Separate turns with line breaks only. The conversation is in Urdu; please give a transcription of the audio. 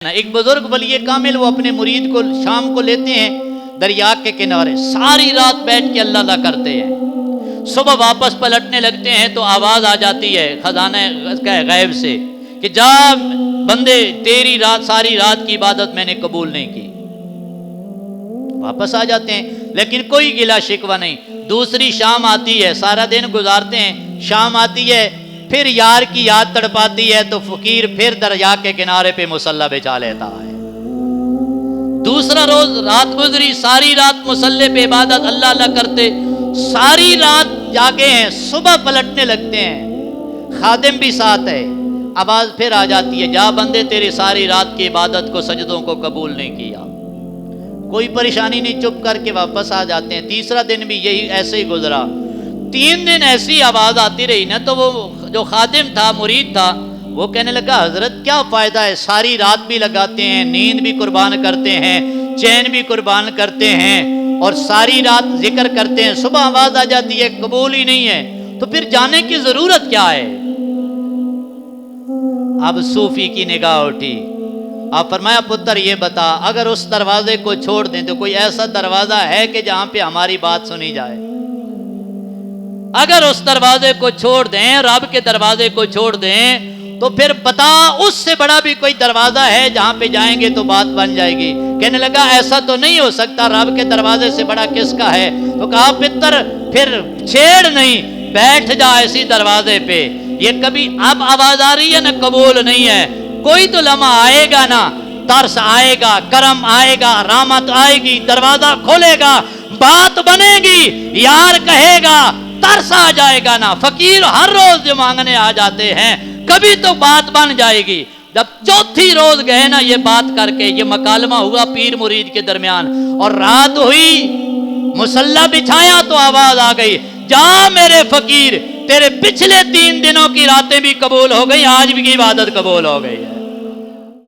ایک بزرگ ولی کامل وہ اپنے مرید کو شام کو لیتے ہیں دریا کے کنارے، ساری رات بیٹھ کے اللہ اللہ کرتے ہیں، صبح واپس پلٹنے لگتے ہیں تو آواز آ جاتی ہے خزانہ غیب سے کہ جا بندے تیری رات ساری رات کی عبادت میں نے قبول نہیں کی، واپس آ جاتے ہیں لیکن کوئی گلہ شکوہ نہیں۔ دوسری شام آتی ہے، سارا دن گزارتے ہیں، شام آتی ہے پھر یار کی یاد تڑپاتی ہے تو فقیر پھر دریا کے کنارے پہ مصلی بچھا لیتا ہے۔ دوسرا روز رات گزری، ساری رات مصلی پہ عبادت اللہ اللہ کرتے، ساری رات جاگے ہیں، صبح پلٹنے لگتے ہیں، خادم بھی ساتھ ہے، آواز پھر آ جاتی ہے جا بندے تیری ساری رات کی عبادت کو سجدوں کو قبول نہیں کیا۔ کوئی پریشانی نہیں، چپ کر کے واپس آ جاتے ہیں۔ تیسرا دن بھی یہی ایسے ہی گزرا، 3 دن ایسی آواز آتی رہی نا تو وہ جو خادم تھا مرید تھا وہ کہنے لگا حضرت کیا فائدہ ہے، ساری رات بھی لگاتے ہیں، نیند بھی قربان کرتے ہیں، چین بھی قربان کرتے ہیں اور ساری رات ذکر کرتے ہیں، صبح آواز آ جاتی ہے قبول ہی نہیں ہے، تو پھر جانے کی ضرورت کیا ہے؟ اب صوفی کی نگاہ اٹھی، آپ فرمایا پتر یہ بتا اگر اس دروازے کو چھوڑ دیں تو کوئی ایسا دروازہ ہے کہ جہاں پہ ہماری بات سنی جائے؟ اگر اس دروازے کو چھوڑ دیں، رب کے دروازے کو چھوڑ دیں تو پھر بتا اس سے بڑا بھی کوئی دروازہ ہے جہاں پہ جائیں گے تو بات بن جائے گی؟ کہنے لگا ایسا تو نہیں ہو سکتا، رب کے دروازے سے بڑا کس کا ہے؟ تو کہا پتر پھر چھیڑ نہیں، بیٹھ جا اسی دروازے پہ، یہ کبھی اب آواز آ رہی ہے نا قبول نہیں ہے، کوئی تو لمحہ آئے گا نا، ترس آئے گا، کرم آئے گا، رحمت آئے گی، دروازہ کھولے گا، بات بنے گی، یار کہے گا، ترس آ جائے گا نا۔ فقیر ہر روز جو مانگنے آ جاتے ہیں کبھی تو بات بن جائے گی۔ جب چوتھی روز گئے نا یہ بات کر کے، یہ مکالمہ ہوا پیر مرید کے درمیان اور رات ہوئی، مصلی بچھایا تو آواز آ گئی جا میرے فقیر تیرے پچھلے 3 دنوں کی راتیں بھی قبول ہو گئی، آج بھی کی عبادت قبول ہو گئی ہے۔